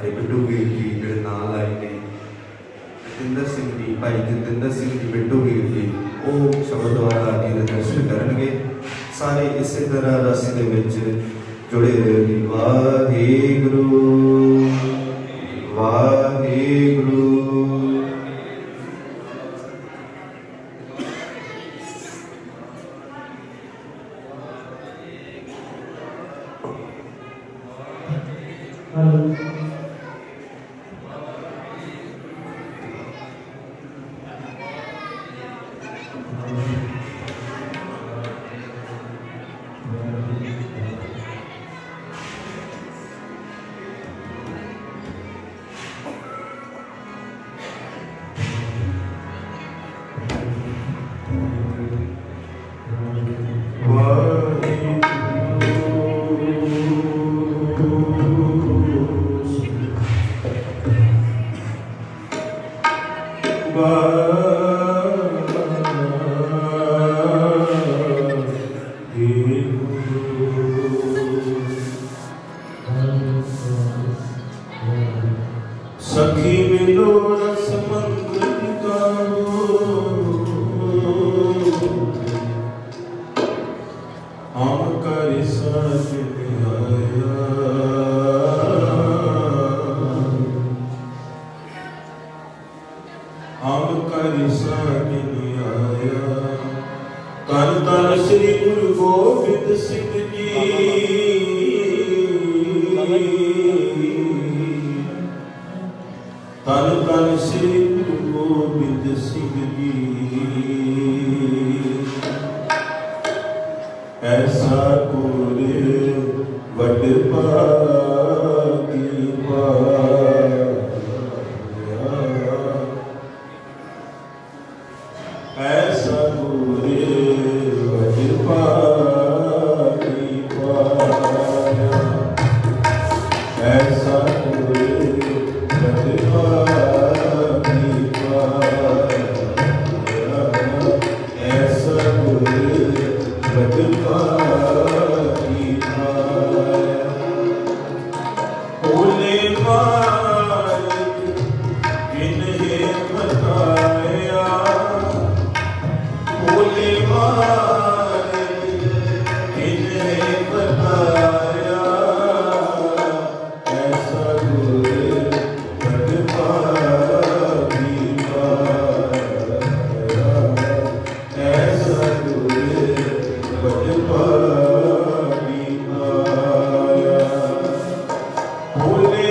ਸਾਡੇ ਬਿੱਟੂ ਵੀਰ ਜੀ ਜਿਹੜੇ ਨਾਂ ਲਾਏ ਨੇ, ਜਤਿੰਦਰ ਸਿੰਘ ਜੀ, ਭਾਈ ਜਤਿੰਦਰ ਸਿੰਘ ਜੀ, ਬਿੱਟੂ ਵੀਰ ਜੀ, ਉਹ ਸ਼ਬਦ ਦੁਆਰਾ ਜੀ ਦੇ ਦਰਸ਼ਨ ਕਰਨਗੇ। ਸਾਰੇ ਇਸੇ ਤਰ੍ਹਾਂ ਰਸ ਦੇ ਵਿੱਚ ਜੁੜੇ ਰਹੋ ਜੀ। ਵਾਹਿਗੁਰੂ ਵਾਹਿਗੁਰੂ। सखी मिलो रस मंगल गाओ, हम कर साथ आया। हम कर साथ आया। तन तन श्री गुरु गोबिंद सिंह जी, तन तन श्री गुरु गोबिंद सिंह जी। ऐसा कोरे वड भागी पाया। ऐसा कोरे वड भागी पाया। ऐसा कोरे भोले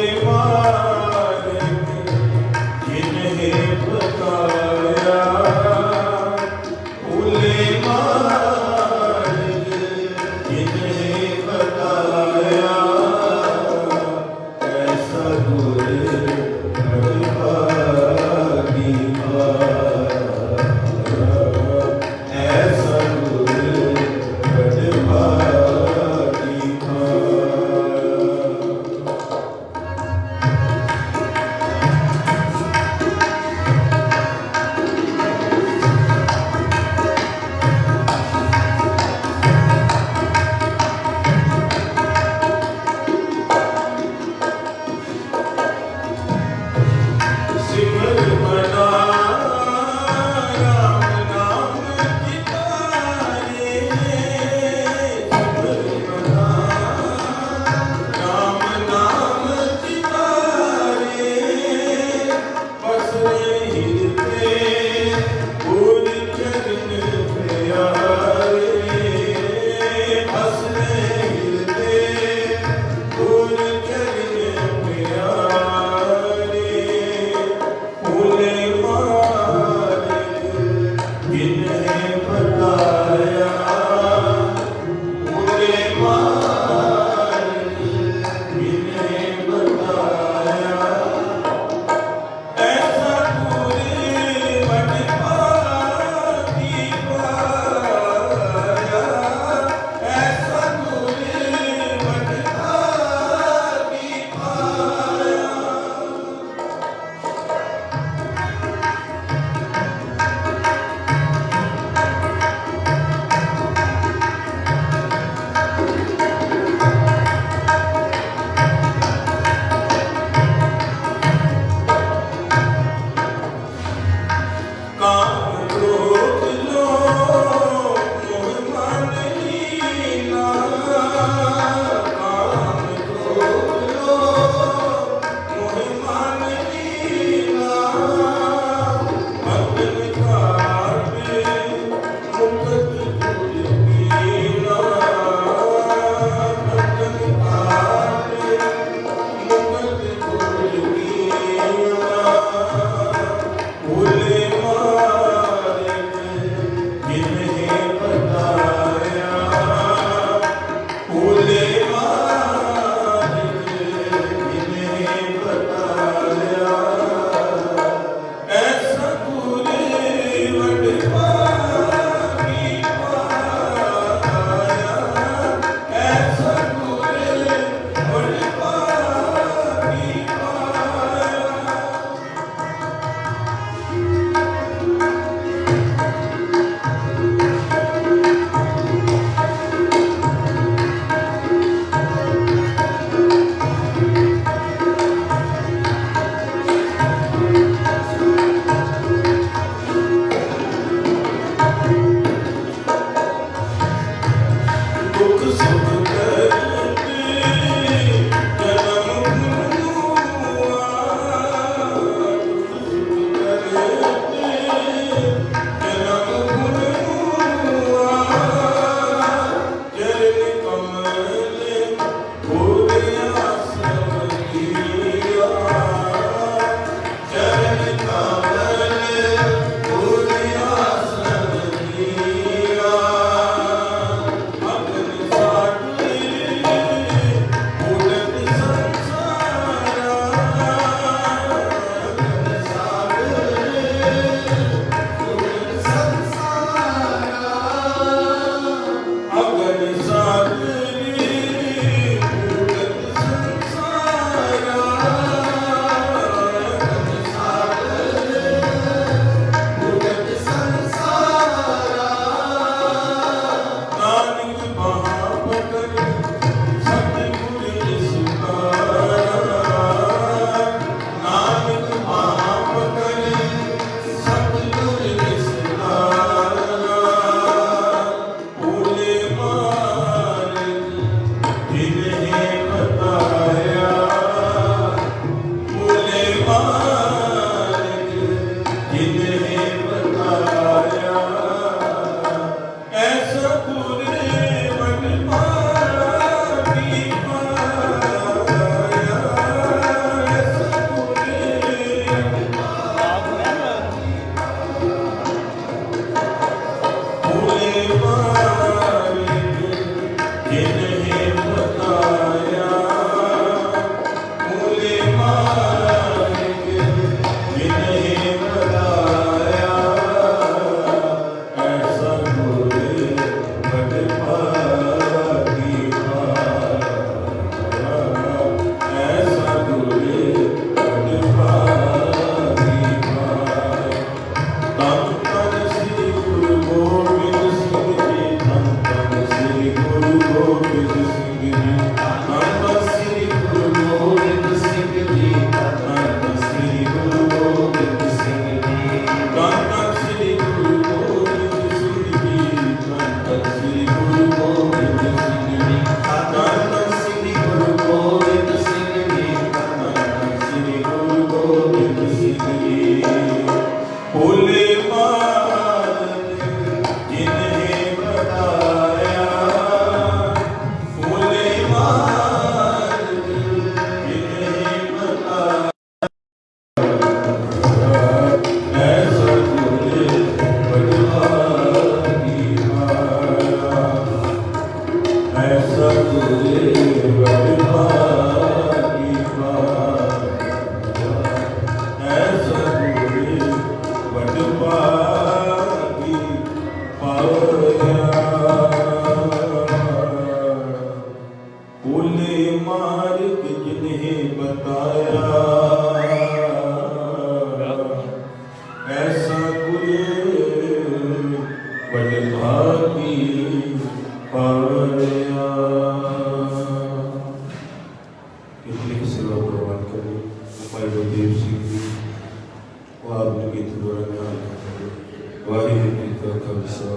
खालसा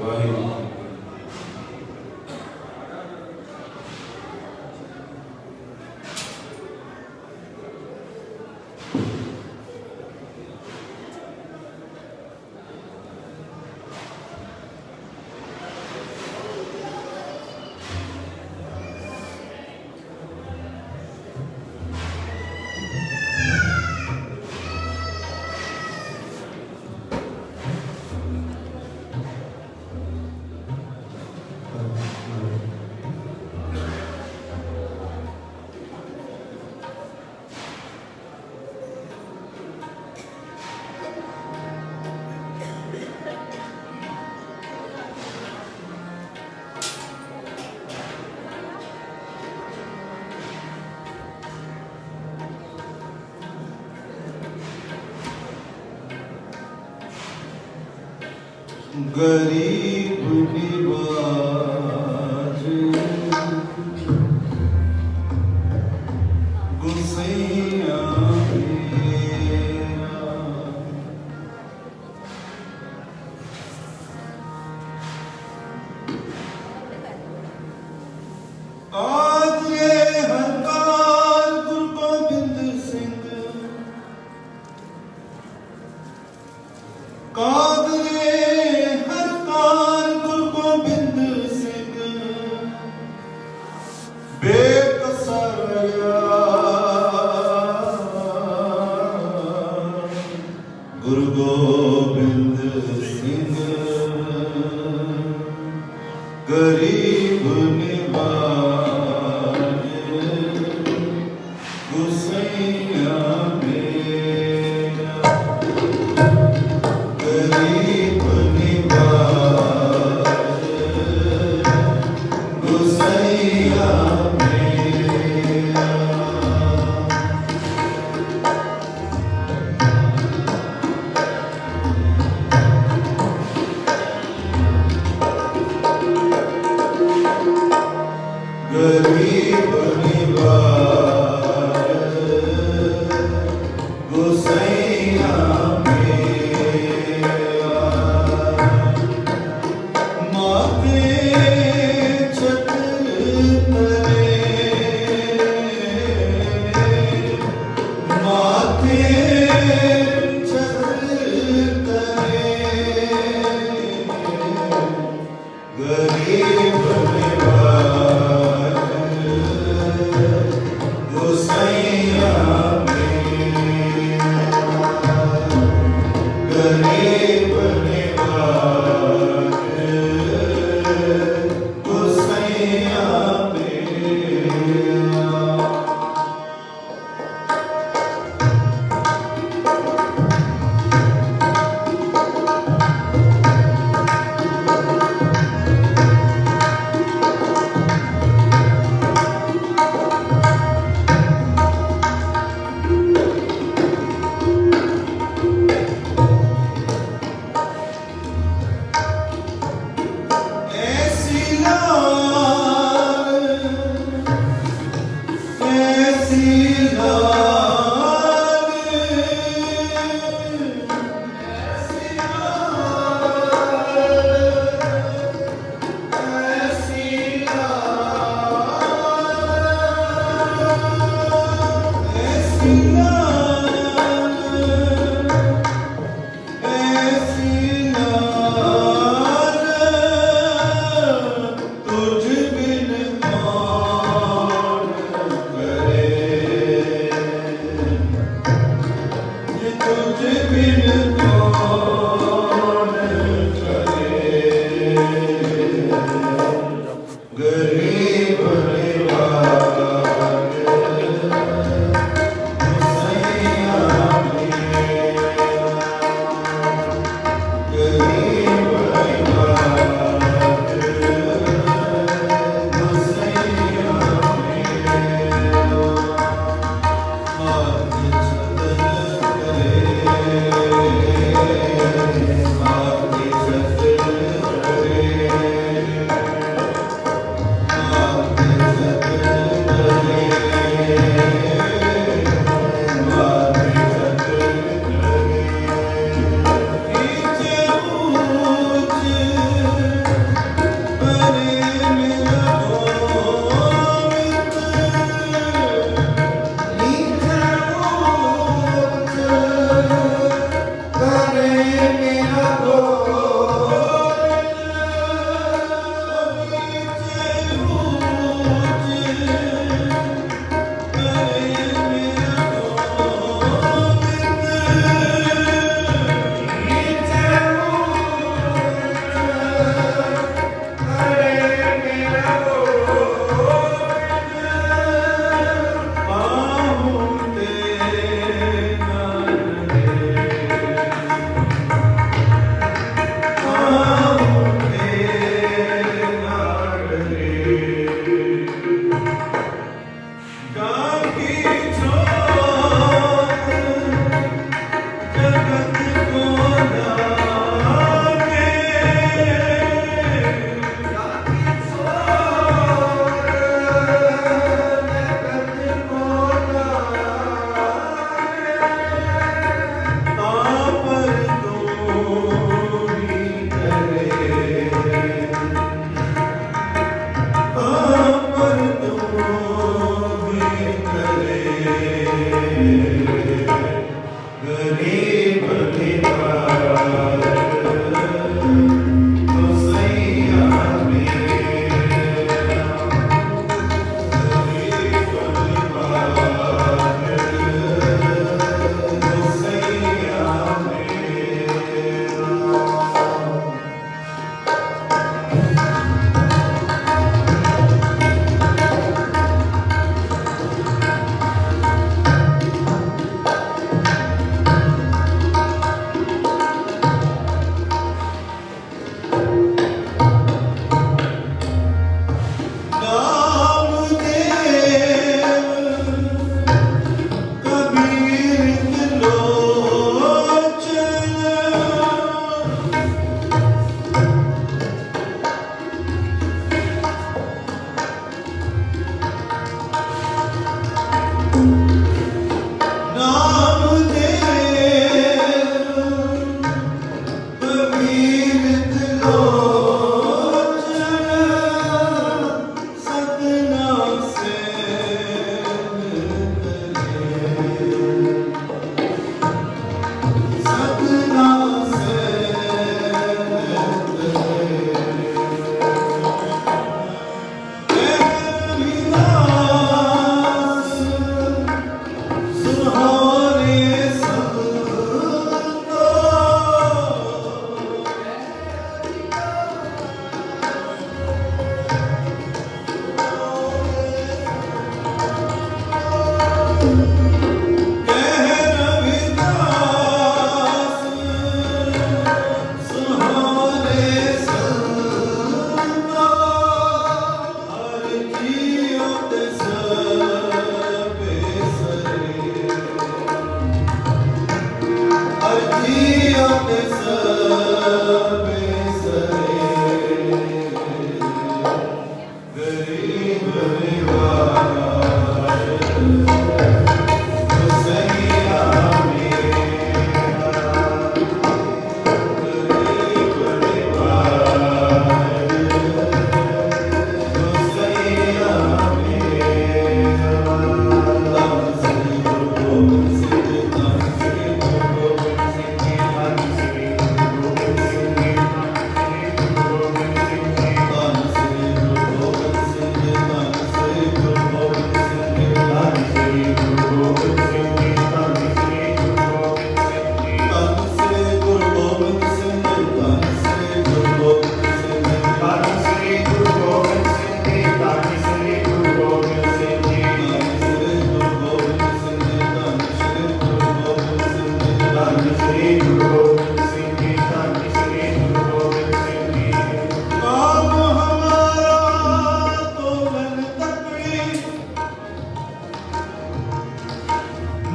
वाहिगुरू जी। गरीब निवाज गुसैया मेरा, आज ये हरताल गुरु गोबिंद सिंह कागरे हरताल गुरु गोबिंद सिंह बेकसरया गुरु गोबिंद सिंह गरीब निवाज गुसैया मेरा, गरीब निवाज गुसैया मेरा। गरीब निवाज गुसैया मेरा, माथे छत्र तले, माथे छत्र तले, गरीब निवाज गुसैया मेरा, गरीब निवाज गुसैया मेरा। ऐसी लाल, ऐसी लाल, ऐसी लाल, ऐसी लाल, ऐसी लाल, ऐसी लाल, तुझ बिन कौन करे, ये तुझ बिन कौन करे, गरीब निवाज गुसैया मेरा, गरीब निवाज गुसैया मेरा, माथे छत्र तले, माथे छत्र तले, माथे छत्र तले, माथे छत्र तले, नीचे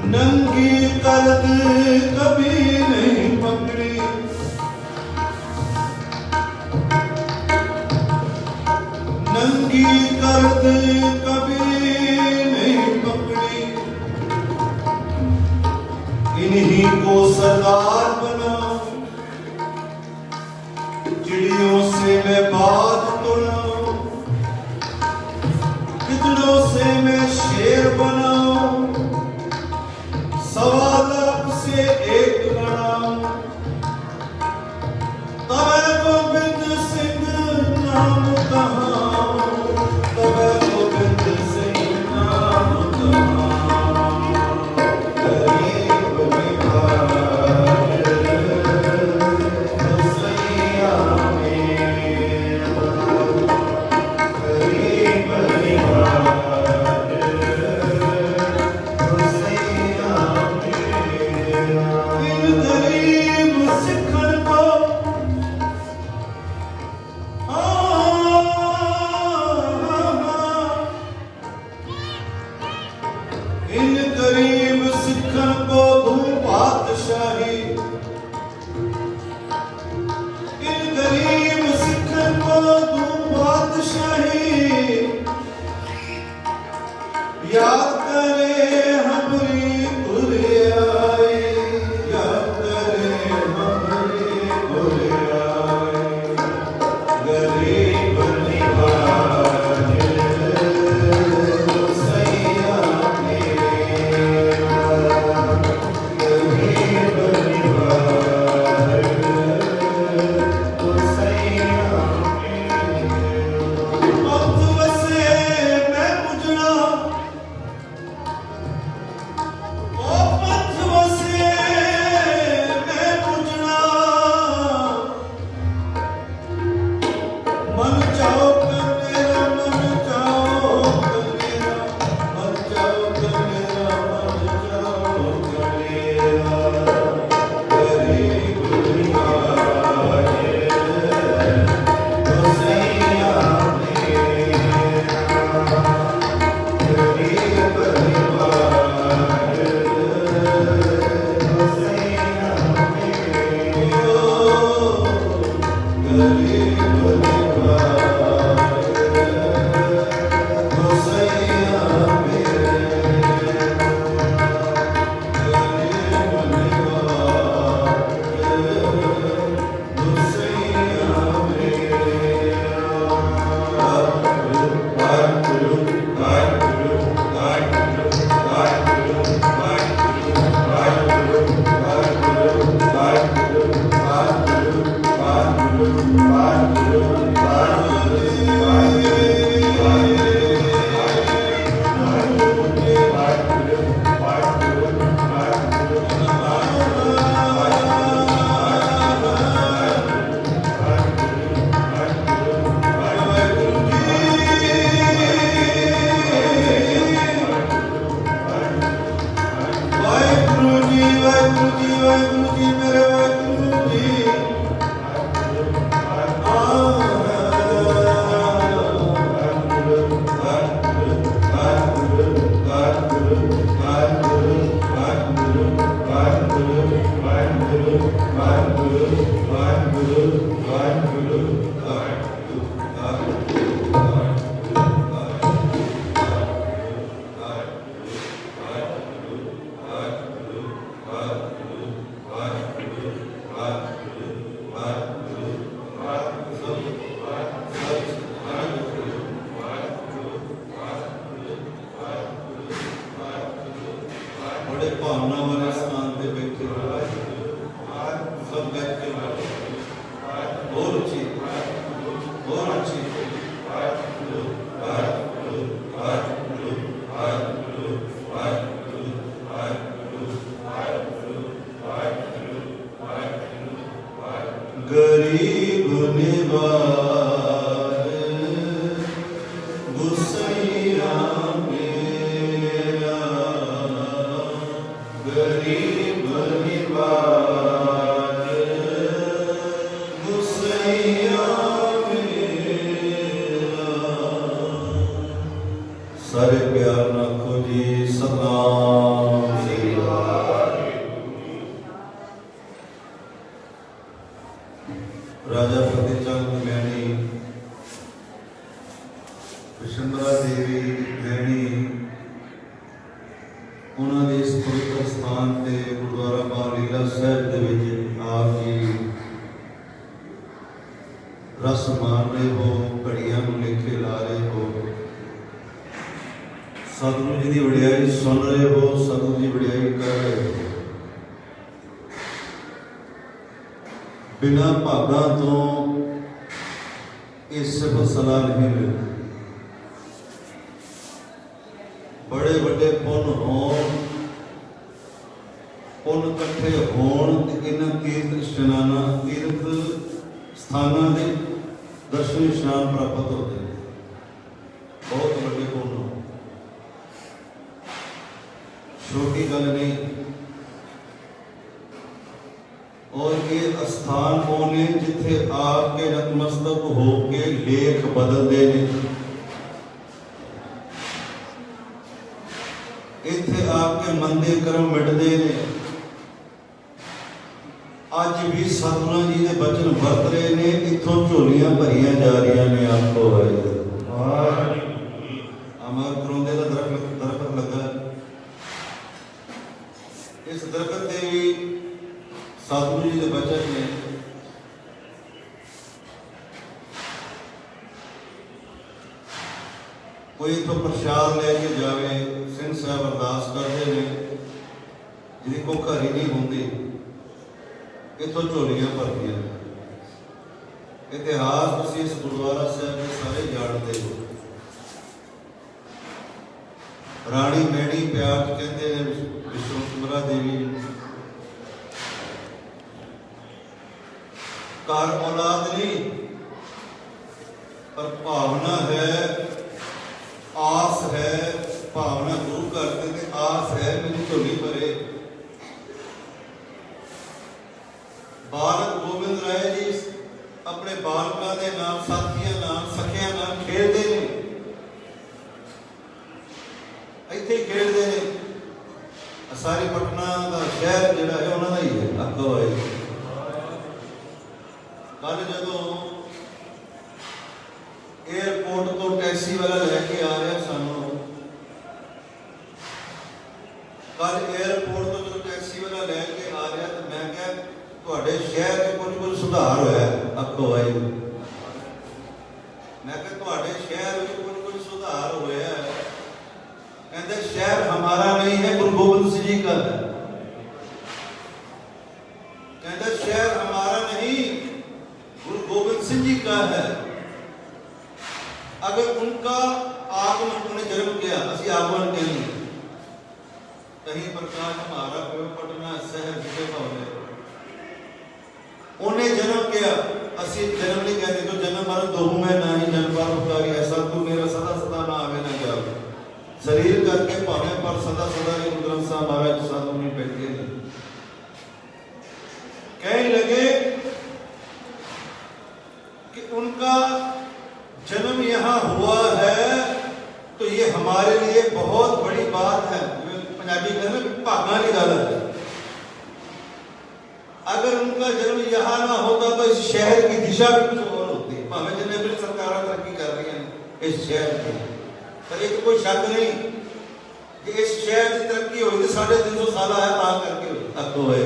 नंगी कद कभी नहीं पकड़ी, नंगी कद कभी नहीं पकड़ी, इन्हीं को सरदार बनाओ, चिड़ियों से मैं बात तोड़ाऊं, गिद्धड़ों से मैं शेर बनाऊं, सवा लाख से एक बनाऊं, तब गोविंद सिंह नाम कहाऊं, तब गोविंद सिंह नाम कहाऊं। गरीब निवाज सैया मेरा, भावना वाले स्थान पे बैठे हो, सब बैठ के और अच्छी और अच्छी गरीब निवार गुसैया मेरा, गरीब निवार गुसैया मेरा। सारे प्यार नाखो जी सतनाम श्री राजा फतेह चंद मैनी, विशंबरा देवी मैनी, उन्होंने इस पवित्र स्थान से गुरुद्वारा बाल लीला साहिब के विच आप जी रस मार रहे हो, घड़ियां नूं लेखे ला रहे हो, सतगुरु जी की वडियाई सुन रहे हो, सतगुरु जी वडियाई कर रहे हो। बिना भागा तो ये सिफत सलाह नहीं मिलती। बड़े बड़े पुन होण, पुन इकट्ठे होण ते इन्हां तीर्थ स्थानां दे दर्शन इशनान प्राप्त होते हैं। बहुत बड़े पुन हो, छोटी गल नहीं। और ये स्थान होने जिथे आपके नतमस्तक होके लेख बदलते हैं, इथे आपके मंदे कर्म मिटते हैं। अज भी सतगुरु जी के बचन वरत रहे ने, इथों झोलियां भरियां जा रही ने। आपको अमर करौंदे का दरखत लगा, इस दरखत से भी सतगुरु जी के बचन ने। कोई इथों प्रसाद लेके जावे, सिंह साहब अरदास करते हैं, जिहदी कोई घरी नहीं होंदी, इथों झोलियां भरदियां। इतिहास तुसीं इस गुरुद्वारा साहिब के सारे जानते हो। राणी मैणी प्यार कहते हैं विश्वंभरा देवी, कार औलाद नहीं पर भावना है, आस है। भावना गुरु करते थे, आस है मेरी झोली भरे। बालक गोबिंद राय जी अपने बालकों के नाम, साथियों नाम, सखियां नाम खेलते हैं, इत्थे खेलते हैं। सारी पटना का शहर जिहड़ा है उन्होंने ही है। आखो है कल जदों एयरपोर्ट तो टैक्सी वाला लैके आ रहा सानू, कल एयरपोर्ट तो जो टैक्सी वाला लैके आ रहा तो मैं क्या तुहाडे शहर में कुछ सुधार होया? आखो भाई, मैं क्या तुहाडे शहर में कुछ सुधार होया? कहते शहर हमारा नहीं है, गुरु गोबिंद सिंह जी का है। कहते शहर हमारा नहीं, गुरु गोबिंद सिंह जी का है। अगर उनका आगमन, उन्हें जन्म किया, असि आगमन कहेंगे। कहीं प्रकाश हमारा पटना शहर जिसे भावे, उन्हें जन्म किया, असि जन्म नहीं कहते। तो जन्म मर दो मैं ना ही जन्म पर उतारी, ऐसा तू मेरा सदा सदा ना आवे ना जावे। शरीर करके भावे पर सदा सदा के गुरु ग्रंथ साहब महाराज साधु नहीं बैठे। कहने लगे कि उनका जन्म यहाँ हुआ है तो ये हमारे लिए बहुत बड़ी बात है। पंजाबी कहते हैं भागा की गल है। अगर उनका जन्म यहाँ ना होता तो इस शहर की दिशा भी कुछ और होती। भावे जिन्हें भी सरकार तरक्की कर रही है इस शहर की, पर एक कोई शक नहीं कि इस शहर की तरक्की हुई तो 350 साल आया ता करके हुई।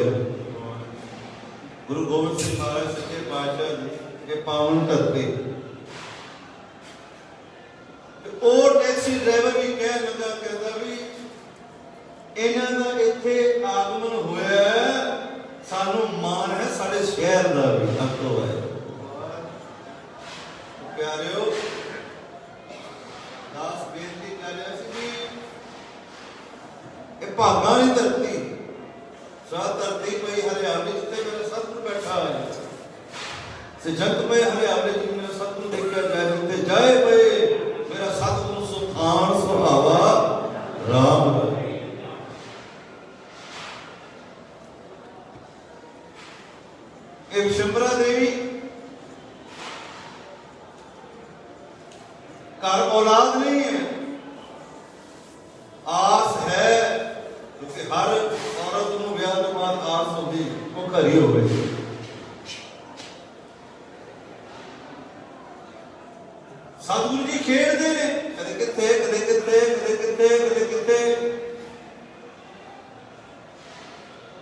गुरु गोबिंद सिंह महाराज सच्चे पातशाह के पावन धरती। वो टैक्सी ड्राइवर भी कह लगा, कहता भी ਇਹਨਾਂ ਦਾ ਇੱਥੇ ਆਗਮਨ ਹੋਇਆ, ਸਾਨੂੰ ਮਾਣ ਹੈ ਸਾਡੇ ਸ਼ਹਿਰ ਦਾ ਵੀ ਅੱਗੋਂ ਹੈ। ਪਿਆਰਿਓ, ਦਾਸ ਬੇਨਤੀ ਕਰ ਰਿਹਾ ਸੀ ਵੀ ਇਹ ਭਾਗਾਂ ਦੀ ਧਰਤੀ, ਸਾ ਧਰਤੀ ਪਈ ਹਰਿਆਵਲ ਜਿੱਥੇ ਮੇਰਾ ਸਤਿਗੁਰ ਬੈਠਾ ਹੈ, ਸੇ ਜਗ ਪਏ ਹਰਿਆਵਲ ਜਿੱਥੇ ਮੇਰਾ ਸਤਿਗੁਰ ਦੇਖਿਆ ਜਾਏ, ਉੱਥੇ ਜਾਏ ਪਏ ਮੇਰਾ ਸਤਿਗੁਰ ਸੁਖਾਨ ਸੁਹਾਵਾ ਰਾਮ। ਇਹ ਵਿਸ਼ੰਬਰਾ ਦੇਵੀ ਘਰ औलाद नहीं है, आस है, क्योंकि हर औरत ਨੂੰ ਵਿਆਹ ਤੋਂ ਬਾਅਦ ਆਸ ਹੁੰਦੀ ਉਹ ਘਰ ਹੀ ਹੋਵੇ। ਸਤਿਗੁਰੂ ਜੀ ਖੇਡਦੇ ਨੇ, ਕਦੇ ਕਿੱਥੇ ਕਦੇ ਕਿੱਥੇ ਕਦੇ ਕਿੱਥੇ ਕਦੇ ਕਿੱਥੇ।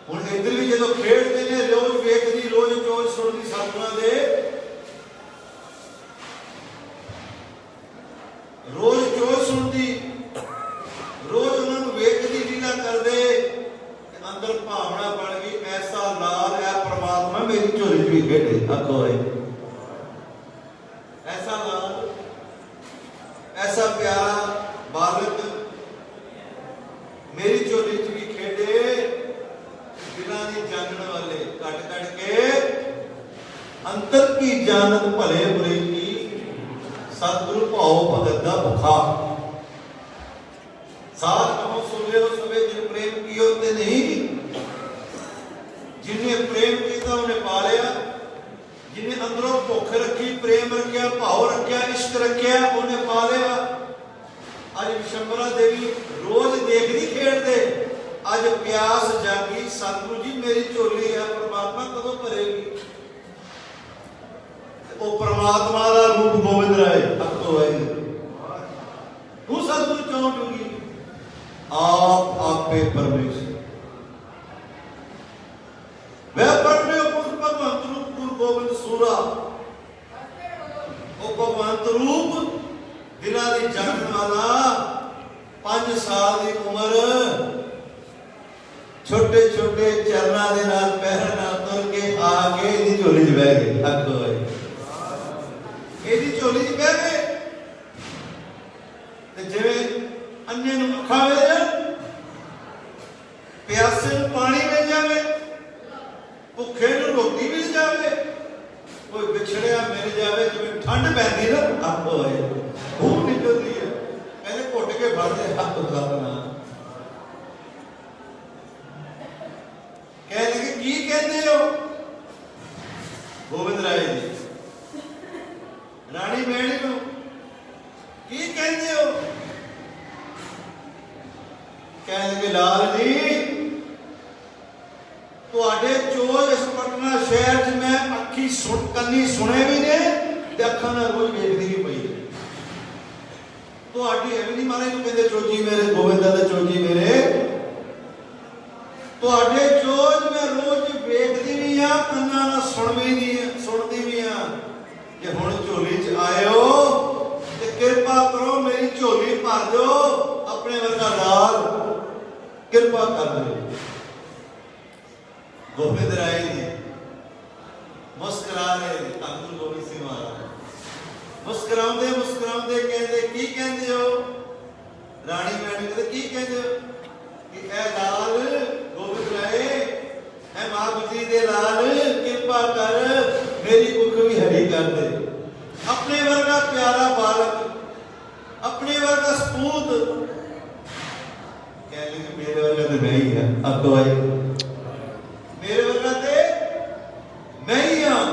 ਹੁਣ ਇੱਧਰ ਵੀ ਜਦੋਂ ਖੇਡਦੇ ਨੇ, ਰੋਜ਼ ਵੇਖਦੀ ਰੋਜ਼ ਚੋਜ ਸੁਣਦੀ ਸਤਿਗੁਰਾਂ ਦੇ, ਰੋਜ਼ ਚੋਜ ਸੁਣਦੀ, ਰੋਜ਼ ਉਹਨਾਂ ਨੂੰ ਵੇਖਦੀ, ਲੀਲਾ ਕਰਦੇ, ਅੰਦਰ ਭਾਵਨਾ ਬਣ ਗਈ ਐਸਾ ਲਾਲ ਹੈ ਪ੍ਰਮਾਤਮਾ ਮੇਰੀ ਝੋਲੀ 'ਚ ਵੀ ਖੇਡੇ। ਆਖੋ ਐਸਾ ਲਾਲ, ਐਸਾ ਪਿਆਰਾ ਬਾਲਕ ਮੇਰੀ ਝੋਲੀ 'ਚ ਵੀ ਖੇਡੇ। ਦਿਲਾਂ ਦੀ ਜਾਣਨ ਵਾਲੇ ਕੱਟ ਕੱਟ ਕੇ ਅੰਤਰ ਕੀ ਜਾਣਤ ਭਲੇ ਬੁਰੇ ਕੀ, सतगुरु भाव भगत का भुखा। साथ कहो सुन ले सवे जिन प्रेम कियो ते नहीं, जिन्हें प्रेम किया उन्हें पा लिया, जिन्हें अंदरों भुख रखी, प्रेम रखिया, भाव रखिया, इश्क रखिया, उन्हें पा लिया। अज विशंबरा देवी रोज देखदी खेडदे, अज प्यास जागी, सतगुरु जी मेरी झोली है परमात्मा कदों भरेगी। वो परमात्मा का रूप गोविंद राय अखो है, तू सतगुरु क्यों डूगी, आप आपे परमेश्वर वह पढ़ने पुरुष भगवंत रूप गुरु गोविंद सूरा। वो भगवंत रूप दिला दी जानने वाला, 5 साल की उम्र, छोटे छोटे चरणों के नाल पैर नाल तुर के आके दी झोली च बह गए। अखो है ਇਹਦੀ ਝੋਲੀ 'ਚ ਬਹਿ ਗਏ ਤੇ ਜਿਵੇਂ ਅੰਨੇ ਨੂੰ ਅੱਖਾਂ ਵੇਖ ਜਾ, ਪਿਆਸੇ ਨੂੰ ਪਾਣੀ ਮਿਲ ਜਾਵੇ, ਭੁੱਖੇ ਨੂੰ ਰੋਟੀ ਮਿਲ ਜਾਵੇ, ਕੋਈ ਵਿਛੜਿਆ ਮਿਲ ਜਾਵੇ, ਜਿਵੇਂ ਠੰਡ ਪੈਂਦੀ ਨਾ ਅੱਖ ਹੋਏ ਖੂਨ ਨਿਕਲਦੀ ਹੈ, ਕਹਿੰਦੇ ਘੁੱਟ ਕੇ ਫੜਦੇ ਹੱਥ ਕਰਨਾ। ਕਹਿੰਦੇ ਕਿ ਕੀ ਕਹਿੰਦੇ ਹੋ ਗੋਬਿੰਦ ਰਾਏ ਜੀ, रानी मैणी को की कहते हो? कह लगे लाल जी तुहाडे चोज इस पटना शहर च मैं अखी कन्नी सुने भी ने ते अखां नाल रोज वेखदी भी पई। तुहाडी एवं नहीं मारे नूं कहंदे चोजी मेरे गोविंदा दे चोजी मेरे, तुहाडे चोज मैं रोज वेखदी भी हां, कन्नां नाल सुणदी भी हां। जे हुण झोली च आयो ते कृपा करो मेरी झोली भर दो, अपने वर्गा लाल कृपा कर दो। गोविंद राय जी मुस्कुरा रहे, धन गोविंद सिंह महाराज मुस्कुराते मुस्कुराते कहते की कहते हो? रानी मैडम कहते की कहते हो कि ऐ लाल गोविंद राय, ऐ महापुत्री दे लाल कृपा कर मेरी भुख भी हरी कर दे। अपने वर्गा प्यारा बालक, अपने वर्गा सपूत, कह लगे मेरे वर्गा तो मैं ही है। अब तो भाई मेरे वर्गा ते मैं ही हाँ,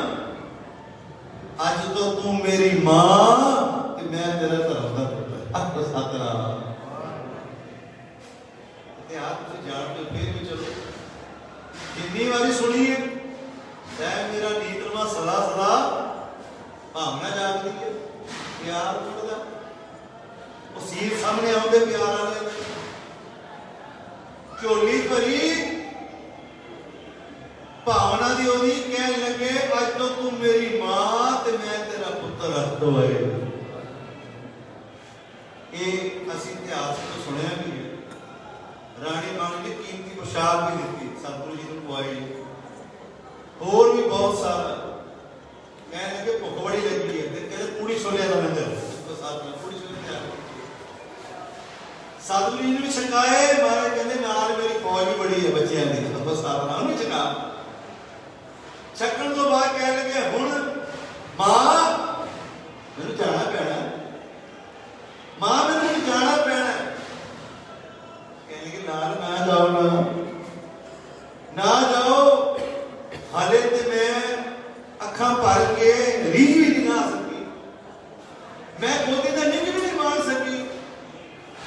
अज तो तू मेरी मां ते मैं तेरा धर्म का पुत्र। अब तो सतनाम आप जानते फिर भी चलो कितनी बारी सुनी है, मेरा नीतरमा सदा सदा भावना जागती है, प्यार उठता, वो सीर सामने आते प्यार वाले, झोली भरी भावना दी होनी, कह लगे अज तो तू मेरी मां ते मैं तेरा पुत्र रखो है। ये असी इतिहास तो सुनिया भी है, रानी मांग ਸੀਗੀ ਸਤਿਗੁਰੂ ਜੀ ਨੂੰ ਖਵਾਈ। ਹੋਰ ਵੀ ਬਹੁਤ ਸਾਰਾ ਕਹਿਣ ਲੱਗੇ ਭੁੱਖ ਬੜੀ ਲੱਗੀ ਹੈ ਤੇ ਕਹਿੰਦੇ ਪੂੜੀ ਛੋਲਿਆਂ ਦਾ ਲੰਗਰ ਪ੍ਰਸਾਦ ਨਾਲ ਪੂੜੀ ਛੋਲੇ ਤਿਆਰ। ਸਤਿਗੁਰੂ ਜੀ ਨੂੰ ਵੀ ਛਕਾਏ। ਮਹਾਰਾਜ ਕਹਿੰਦੇ ਨਾਲ ਮੇਰੀ ਫੌਜ ਵੀ ਬੜੀ ਹੈ ਬੱਚਿਆਂ ਦੀ, ਪ੍ਰਸਾਦ ਨਾਲ ਵੀ ਛਕਾ। ਛਕਣ ਤੋਂ ਬਾਅਦ ਕਹਿਣ ਲੱਗੇ ਹੁਣ ਮਾਂ ਮੈਨੂੰ ਜਾਣਾ ਪੈਣਾ, ਮਾਂ ਮੈਨੂੰ ਜਾਣਾ ਪੈਣਾ। ਕਹਿੰਦੇ ਨਾਲ ਨਾ ਜਾਓ, ਨਾ ਜਾਓ, ਹਾਲੇ ਤੇ ਮੈਂ ਅੱਖਾਂ ਭਰ ਕੇ ਰੀਝ ਵੀ ਨਹੀਂ ਆ ਸਕੀ, ਮੈਂ ਗੋਦੀ ਦਾ ਨਿੱਘ ਵੀ ਨਹੀਂ ਮਾਣ ਸਕੀ।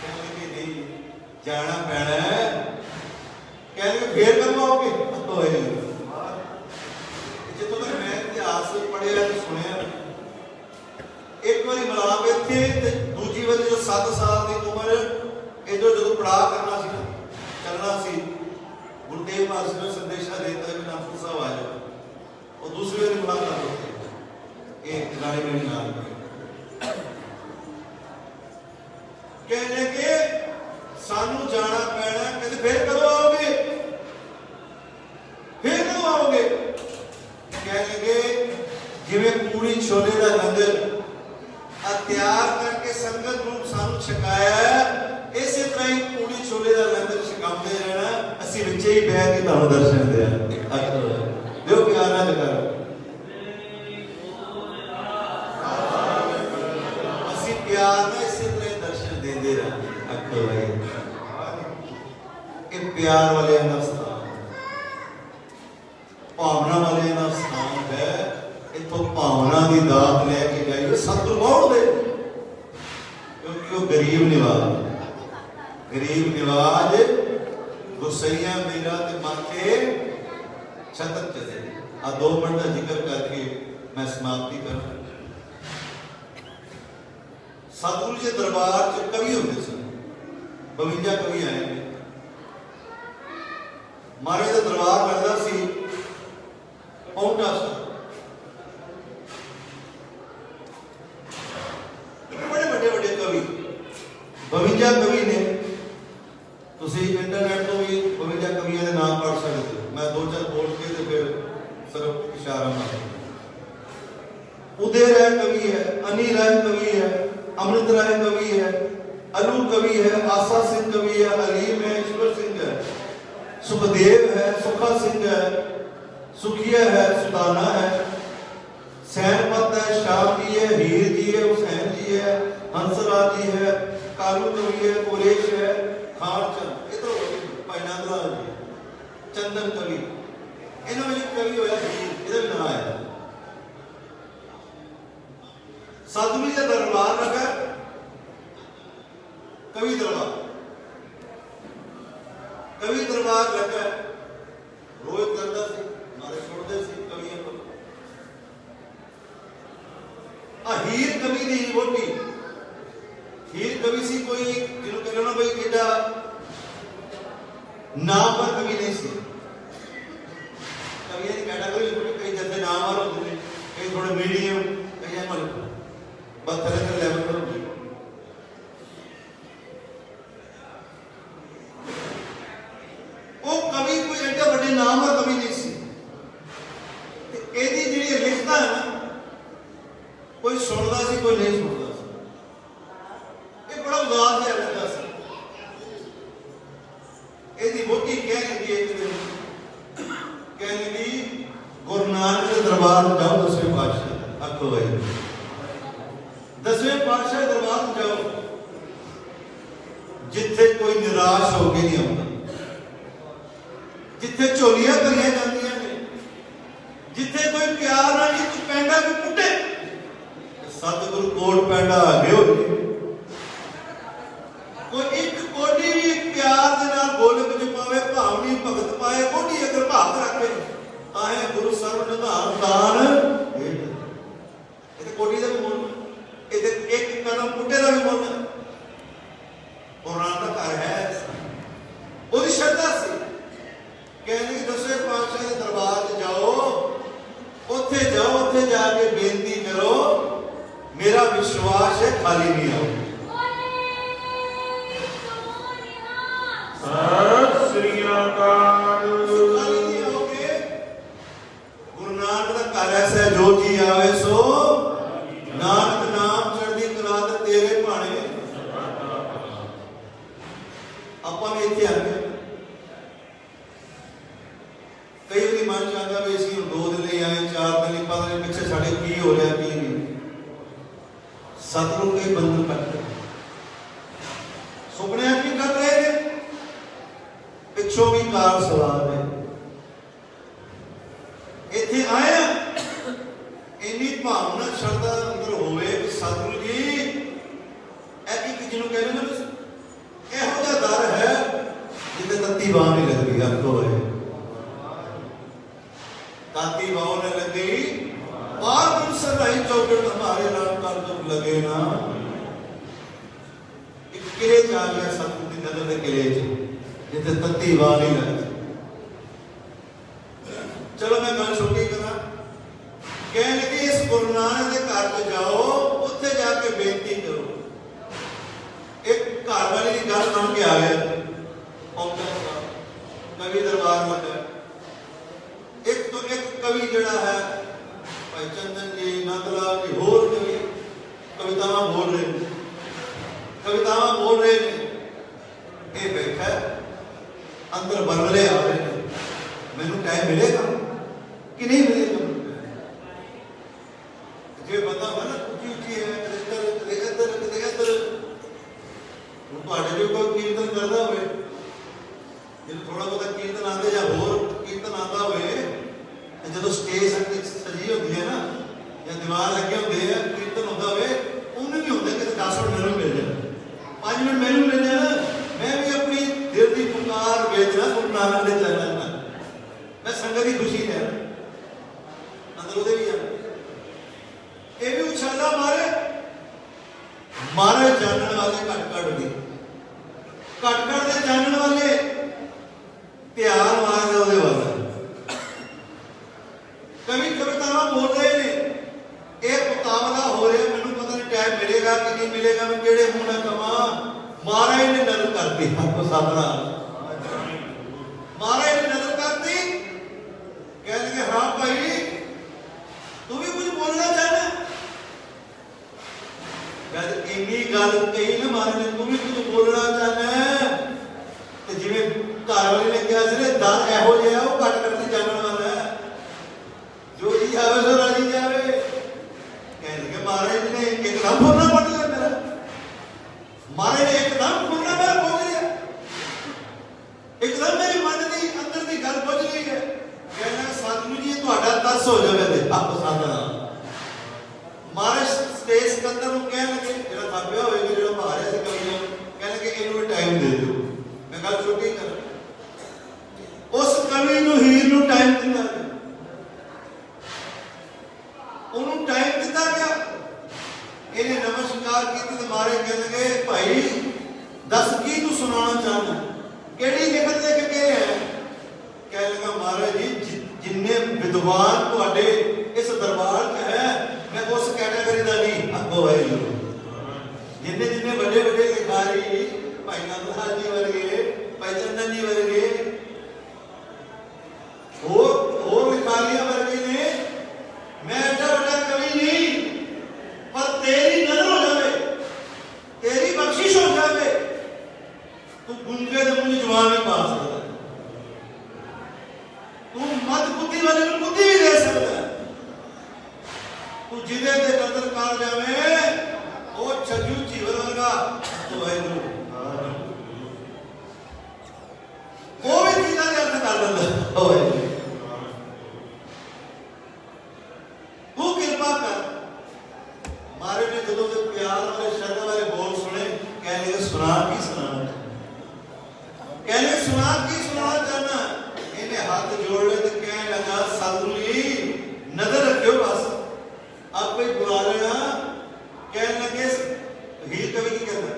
ਕਹਿੰਦੇ ਕਿ ਨਹੀਂ ਜਾਣਾ ਪੈਣਾ। ਕਹਿੰਦੇ ਫੇਰ ਕਦੋਂ ਆਓਗੇ? ਜਦੋਂ ਤੱਕ ਮੈਂ ਇਤਿਹਾਸ ਪੜ੍ਹਿਆ ਤੇ ਸੁਣਿਆ, ਇੱਕ ਵਾਰੀ ਮਲਾਪ ਇੱਥੇ ਤੇ ਦੂਜੀ ਵਾਰੀ ਜਦੋਂ 7 ਸਾਲ ਦੀ ਉਮਰ ਇਧਰ ਜਦੋਂ ਪੜਾਅ ਕਰਨਾ ਸੀ, ਚੱਲਣਾ ਸੀ, ਗੁਰੂ ਤੇਗ ਬਹਾਦਰ ਨੇ ਸੰਦੇਸ਼ਾ ਦੇ ਦਿੱਤਾ ਕਿ ਅਨੰਦਪੁਰ ਸਾਹਿਬ ਆ ਜਾਓ। ਉਹ ਦੂਸਰੀ ਵਾਰੀ ਮੁਲਾਕਾਤ ਹੋਈ, ਇਹ ਰਾਣੀ ਮੇਰੇ ਨਾਲ ਕਹਿੰਦੇ ਕਿ ਸਾਨੂੰ ਜਾਣਾ ਪੈਣਾ। ਕਹਿੰਦੇ ਫਿਰ ਕਦੋਂ ਆਓਗੇ? ਫਿਰ ਕਦੋਂ ਆਓਗੇ? ਕਹਿੰਦੇ ਜਿਵੇਂ ਪੂੜੀ ਛੋਲੇ ਦਾ ਲੰਗਰ ਤਿਆਰ ਕਰਕੇ ਸੰਗਤ ਨੂੰ ਸਾਨੂੰ ਛਕਾਇਆ, ਇਸੇ ਤਰ੍ਹਾਂ ਹੀ ਪੂੜੀ ਛੋਲੇ ਦਾ ਲੰਗਰ ਛਕਾਉਂਦੇ ਰਹਿਣਾ। ਅਸੀਂ ਵਿੱਚੇ ਹੀ ਬਹਿ ਕੇ ਤੁਹਾਨੂੰ ਦਰਸ਼ਨ ਦਿਆ ਦਿਓ ਪਿਆਰ ਨਾਲ ਕਰੋ। ਅਸੀਂ ਪਿਆਰ ਨਾਲ ਇਸੇ ਤਰ੍ਹਾਂ ਦਰਸ਼ਨ ਦਿੰਦੇ ਰਹਾਂਗੇ। ਅੱਖੋ ਇਹ ਪਿਆਰ ਵਾਲਿਆਂ ਦਾ ਸਥਾਨ, ਭਾਵਨਾ ਵਾਲਿਆਂ ਦਾ ਸਥਾਨ ਹੈ। ਇੱਥੋਂ ਭਾਵਨਾ ਦੀ ਦਾਤ ਲੈ ਕੇ ਜਾਈਏ ਸਤਿਗੁਰ ਮੋੜ ਦੇ, ਕਿਉਂਕਿ ਉਹ ਗਰੀਬ ਨਿਵਾਜ ਗੁਸਈਆ ਮੇਰਾ ਤੇ ਮਾਥੇ ਛਤਰ ਚਲੇ। ਆ 2 ਮਿੰਟ ਦਾ ਜ਼ਿਕਰ ਕਰਕੇ ਮੈਂ ਸਮਾਪਤੀ ਕਰਾਂ। ਸਤਿਗੁਰੂ ਜੀ ਦਰਬਾਰ ਚ ਕਵੀ ਹੁੰਦੇ ਸਨ, 52 ਕਵੀ ਆਏ ਨੇ। ਮਹਾਰਾਜ ਦਾ ਦਰਬਾਰ ਲੱਗਦਾ ਸੀ ਪੌਂਟਾ ਸਾਹਿਬ। ਬੜੇ ਵੱਡੇ ਕਵੀ 52 ਕਵੀ ਨੇ। ਤੁਸੀਂ ਇੰਟਰਨੈਟ ਤੋਂ ਵੀ 52 ਕਵੀਆਂ ਦੇ ਨਾਮ ਪੜ੍ਹ ਸਕਦੇ ਹੋ। ਮੈਂ 2-4 ਬੋਲ ਕੇ ਤੇ ਫਿਰ ਸਿਰਫ ਇਸ਼ਾਰਾ ਮਾਰ। उदय राय कवि है, अनिल राय कवि है, अमृत राय कवि है, अनु कवि है, आशा सिंह कवि है, अलीम है, ईश्वर सिंह है, सुखदेव है, सुखा सिंह है, सुखिया है, सुदाना है, सैनपत है, शाम जी है, हीर जी है, हुसैन जी है, हंसराज जी है, कालू कवि है, कुरेश है, खारचंद। ये तो भाई नंदलाल जी, चंदन कवि, इन्होंने कवि होया हीर, इधर भी नाम आया। सतगुरु का दरबार लगा कवि दरबार, कवि दरबार लगा रोज करता सी, मारे छोड़ते सी कवियों को। हीर कवि दी वोटी, हीर कवि सी कोई जिन्होंने कहना भाई एडा नाम पर कवि नहीं सी। कवियों की कैटेगरी कई जैसे नाम वाले होते हैं, कई थोड़े मीडियम, कई मतलब तरह लेवल पर होगी। वो कवि कोई एडा बड़े नाम का कवि नहीं सी। एदी जिहड़ी लिखता है ना, कोई सुनता सी कोई नहीं सुनता सी। ये बड़ा उदास जिहा लगदा सी। एदी वोटी कह लगी एक दिन, कह लगी गुरु नानक के दरबार जाओ 10वें पातशाह। आखो भाई 10वें पातशाह दरबार जाओ, जिथे कोई निराश होके नहीं आता, जिथे झोलियां करियां जांदियां ने, जिथे कोई प्यार नाल एक पैंडा भी पुटे। सतगुरु कोट पैंडा आगे हो गए, कोई एक कोडी भी प्यार दे नाल गोलक च पावे, भावनी भगत पाए, कोडी अगर भाव रखे ताहे गुरु सर्व निधान दान। ये कोडी दा भी मोल, एक कदम पुटे का भी मन पुराना का घर है। वो श्रद्धा सी, कहने 10वें पातशाह के दरबार जाओ, उत्थे जाओ, उत्थे जाके बेनती करो, मेरा विश्वास है खाली नहीं आओ। सत श्री अकाल। ਕਈ ਵਾਰੀ ਮਨ ਚ ਆਉਂਦਾ ਵੀ ਅਸੀਂ 2 ਦਿਨ ਲਈ ਆਏ 4 ਦਿਨ ਲਈ, ਪਤਾ ਨਹੀਂ ਪਿੱਛੇ ਸਾਡੇ ਕੀ ਹੋ ਰਿਹਾ ਕੀ ਨਹੀਂ। ਸਤਿਗੁਰੂ ਕਈ ਬੰਧਨ ਕੱਟ ਸੁਪਨਿਆਂ ਚ ਵੀ ਕੱਟ ਰਹੇ ਨੇ, ਪਿੱਛੋਂ ਵੀ ਕਾਰ ਸਵਾਰ ਨੇ। ਇੱਥੇ ਆਇਆ ਇੰਨੀ ਭਾਵਨਾ ਸ਼ਰਧਾ ਅੰਦਰ ਹੋਵੇ ਕਿ ਸਤਿਗੁਰੂ ਜੀ ਇਹ ਇੱਕ ਜਿਹਨੂੰ ਕਹਿੰਦੇ ਨਾ ਇਹੋ ਜਿਹਾ ਦਰ ਹੈ ਜਿੱਥੇ ਤੱਤੀ ਬਾਹ ਨਹੀਂ ਲੱਗਦੀ। ਅੱਗੋਂ ਹੋਏ ਤਾਤੀ ਬਾਹ न लगे पार तुम सराई चौकट हमारे नाम कर तुम लगे ना। एक किले च आ गया सतगुरु की नजर के किले च जिथे तत्ती बाह नहीं लगती। चलो मैं गल छोटी करा, कह लगे इस गुरु नानक के घर च जाओ, उत्थे जाके बेनती करो। एक घर वाली की गल सुन के आ गया कवि दरबार लगा। एक तो एक कवि जड़ा है भाई चंदन जी, नंदलाल जी, होर कवि कवितावां बोल रहे हैं, कवितावां बोल रहे हैं। ये बैठा अंदर बरले आ रहे हैं, मैनू टाइम मिलेगा कि नहीं मिलेगा। जो बंदा हो ना उची उची है कदे इधर कदे इधर, जो कोई कीर्तन करता हो, थोड़ा बहुत कीर्तन आते या होर कीर्तन आता हो, जो स्टेज सजी होती है ना या दीवार लगे होंगे कीर्तन होता हो, उन्हें भी होता है कि 10 मिनट मैनू मिल जाए, 5 मिनट मैनू मिल जाए, मैं भी अपनी दिल की पुकार बेचना गुरु नानक दे चरणों में, मैं संगत की खुशी है अंदर उदे भी है। ये भी उछाला मारे मारे जानने वाले घट घट दी घट घट दे जानने वाले ध्यान मारने वाले वाला कवि कवितावां बोल रहे ने। एक मुकाबला हो रहा, मैनू पता नहीं टाइम मिलेगा कि नहीं मिलेगा, मैं केड़े मुंह ना कवां। महाराज ने नजर करती आपको सामना, महाराज ने नजर करती, कह लगे हाँ भाई तू भी कुछ बोलना चाहना। जब इन्नी गल कही ना महाराज ने, तू भी कुछ बोलना चाहना, तो जिवें घर वाले ने कहा सी दर इहो जिहा वो घट करके जानने वाला है, जो जी आवे सो राजी जावे। कह महाराज ने एकदम फुरना पड़ लिया मेरा, महाराज ने एकदम फुरना मेरा पहुंच लिया, एकदम मेरी मन की अंदर की गल पहुंच गई है। कहना सतगुरु जी तुहाडा तरस हो जावे ते आप पसंद ना। महाराज स्टेज कंदर नूं कह लगे जेड़ा थापिया होएगा जेड़ा मारिया सी कवियां, कह लगे इहनूं टाइम दे दिओ। मैं गल छोटी कर, उस कवि नूं हीर नूं टाइम दिता, उन्होंने टाइम दिता गया, इन्हें नमस्कार की तो मारे कह लगे भाई दस की तू सुनाना चाहना, केड़ी लिखत लिख के है। कह लगा महाराज जी जिन्ने विद्वान तुहाडे इस दरबार च है, मैं उस कैटेगरी का नहीं अगो है, जिन्ने जिन्ने बड़े बड़े लिखारी भाई नंदलाल जी वर्गे, भाई चंदन जी वर्गे, होर लिखारियां वर्गे ने, मैं एडा बड़ा कवि नहीं, पर तेरी नजर हो जावे, तेरी बख्शिश हो जावे, तू गुंगे दे मुंह जवान नहीं पा सकता, तू मत बुद्धि वाले को बुद्धि भी दे सकता, तू जिदे दे नजर कर जावे ओ छजू जीवन वर्गा तो है तू वो भी चीज़ा दे अर्थ कर दिंदा होए। तू कृपा कर। मारे ने जदों दे प्यार वाले शब्द वाले बोल सुने, कह लगे सुना की सुनाना, कह लगे सुना की सुनाना चाहना। इन्हें हाथ जोड़ ले तो कह लगा सतगुरु जी नजर रखियो बस, आप कोई बुला लेना। कह लगे हीर कवि की कहना,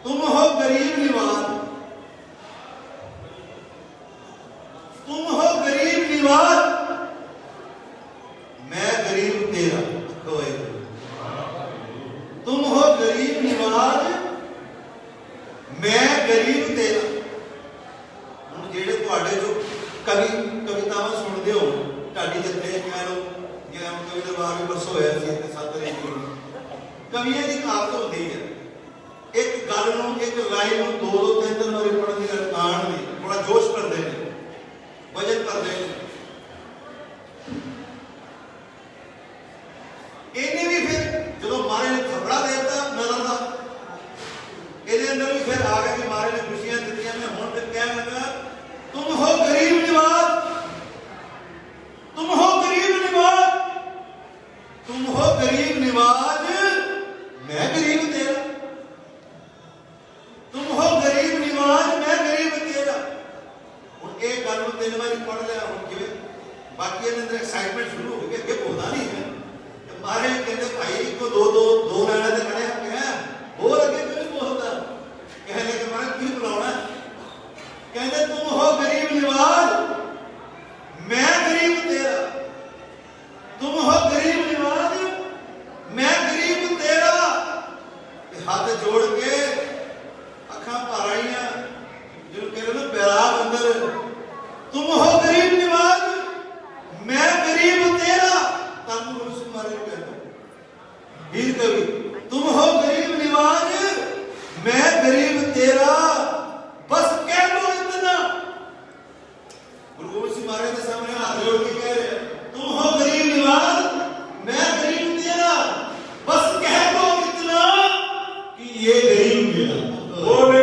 तुम हो गरीब निवाज, तुम हो गरीब निवाज, मैं गरीब तेरा, तुम हो गरीब निवाज, मैं गरीब तेरा। हम जेड़े तुहाडे जो कवि कवितावां सुनदे हो, ढाडी जत्थे कह लो जिवें हम कवि दरबार में परसों होया सी ते 7 तरीक को कवियां दी कहावत होंदी है, एक गल नूं एक लाइन नूं 2-2 3-3 वारी पढ़न दी कान दी बड़ा जोश करदे ने, वजन करते हैं। इन्हें भी फिर जो महाराज ने थपड़ा देता नजर का, ਇਹਦੇ अंदर भी फिर आ गया कि महाराज ने खुशियां दी। मैं हूं फिर कह लगा तुम हो गरीब निवाज, तुम हो गरीब निवाज, तुम हो गरीब निवाज, मैं गरीब तेरा, तुम हो गरीब निवाज, मैं गरीब तेरा। हूं एक गल नूं 3 वारी पढ़ लिया, हूं किवें बाकी ਇਹਦੇ अंदर एक्साइटमेंट शुरू हो गई, अगे बोलदा नहीं है। महाराज कहते भाई को दो लाइना ते खड़े हैं, बोल अगे क्यों नहीं बोलता? कहने लगे महाराज क्यों बुलाना? कहते तुम हो गरीब निवाज, मैं गरीब तेरा, तुम हो गरीब निवाज, मैं गरीब तेरा। हाथ जोड़ के अखा भर आईया, जो कह रहे ना बैराग अंदर, तुम हो गरीब निवाज, मैं गरीब तेरा। तब महाराज कहते वीर कवि, तुम हो गरीब निवाज, मैं गरीब तेरा, बस कह दो इतना। गुरु गोबिंद सिंह महाराज के सामने हाथ जोड़ के कह रहे तुम हो गरीब निवाज, मैं गरीब तेरा, बस कह दो इतना कि ये गरीब मेरा। बोले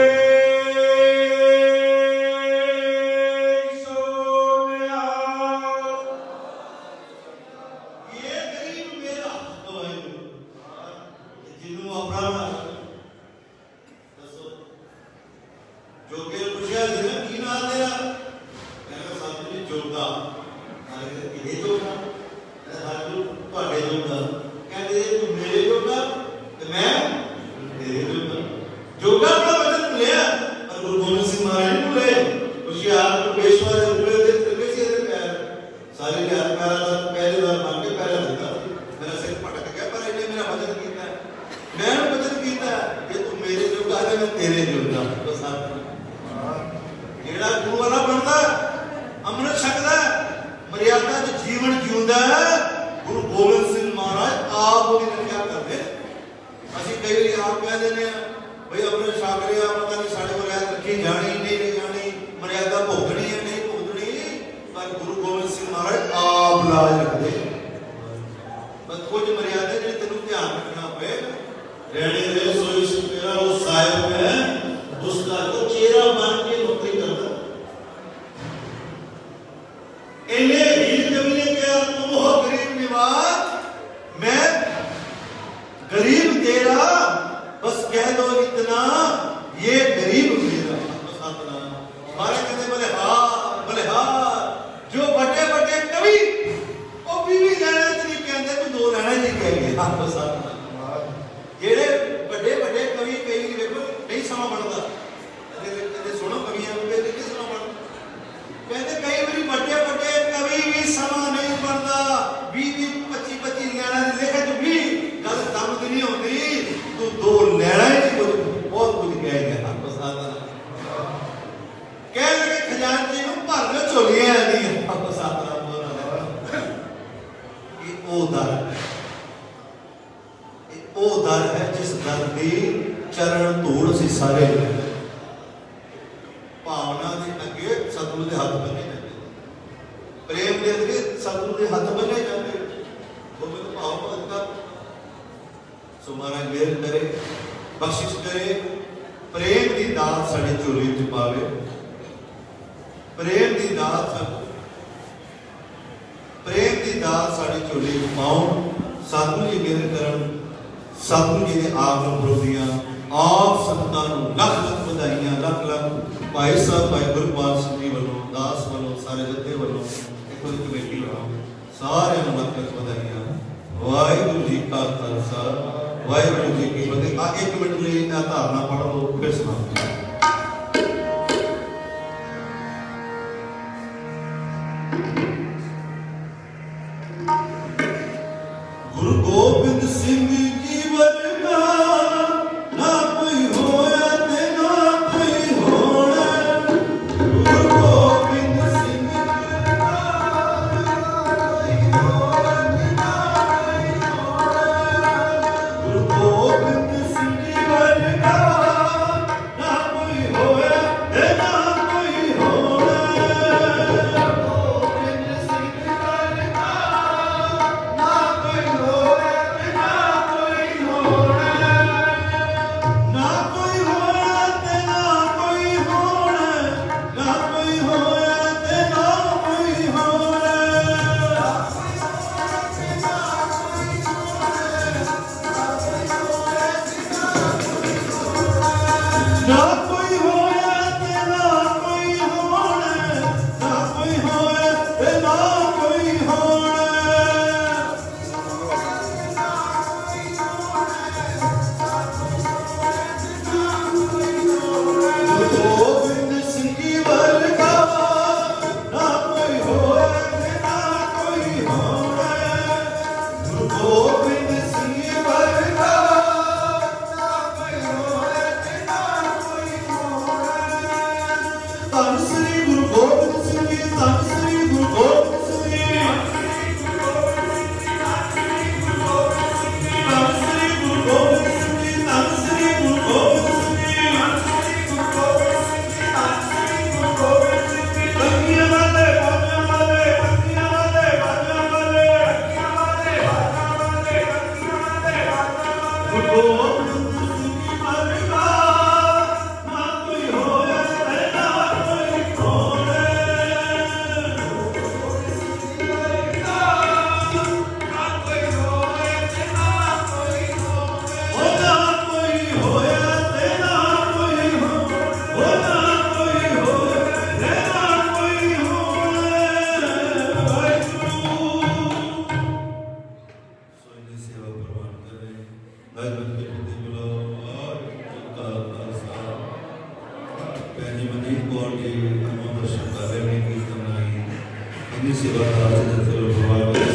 गुरु गोबिंद सिंह जी वर्गा ना कोई होया ते ना कोई होना। गुरु गोबिंद सिंह जी वर्गा ना कोई होया ते ना कोई होना। गुरु गोबिंद सिंह जी वर्गा ना कोई होया ते ना कोई होना। ਤੇ ਨਾ ਕੋਈ ਹੋਣਾ। ਗੋਬਿੰਦ ਸਿੰਘ ਜੀ ਵਰਗਾ ਨਾ ਕੋਈ ਹੋਏ ਤੇ ਨਾ ਕੋਈ ਹੋਵੇ। ਗੁਰੂ ਗੋਬਿੰਦ ਸਿੰਘ ਜੀ ਵਰਗਾ ਨਾ ਕੋਈ ਹੋਏ ਤੇ ਨਾ ਕੋਈ ਹੋਵੇ। ਧੰਨ ਸ੍ਰੀ ਗੁਰੂ ਗੋਬਿੰਦ ਸਿੰਘ ਜੀ, ਧੰਨ ਸ੍ਰੀ ਗੁਰੂ ਗੋਬਿੰਦ ਸਿੰਘ ਜੀ, ਧੰਨ ਸ੍ਰੀ ਗੁਰੂ ਗੋਬਿੰਦ ਸਿੰਘ ਜੀ, ਧੰਨ ਸ੍ਰੀ ਗੁਰੂ ਗੋਬਿੰਦ ਸਿੰਘ ਜੀ, ਧੰਨ ਸ੍ਰੀ ਗੁਰੂ ਗੋਬਿੰਦ ਸਿੰਘ ਜੀ, ਧੰਨ ਸ੍ਰੀ ਗੁਰੂ ਗੋਬਿੰਦ ਸਿੰਘ ਜੀ, ਧੰਨ ਸ੍ਰੀ ਗੁਰੂ ਗੋਬਿੰਦ ਸਿੰਘ ਜੀ, ਧੰਨ ਸ੍ਰੀ ਗੁਰੂ ਗੋਬਿੰਦ ਸਿੰਘ ਜੀ। ਕੰਗੀਆਂ ਵਾਲੇ ਬਾਜਾਂ ਵਾਲੇ, ਕੰਗੀਆਂ ਵਾਲੇ ਬਾਜਾਂ ਵਾਲੇ, ਕੰਗੀਆਂ ਵਾਲੇ ਬਾਜਾਂ ਵਾਲੇ, ਕੰਗੀਆਂ ਵਾਲੇ ਬਾਜਾਂ ਵਾਲੇ। ਗੁਰੂ ਗੋਬਿੰਦ ਸਿੰਘ ਜੀ ਵਰਗਾ ਨਾ ਕੋਈ ਹੋਇਆ ਤੇ ਨਾ ਕੋਈ ਹੋਵੇ। सेवा का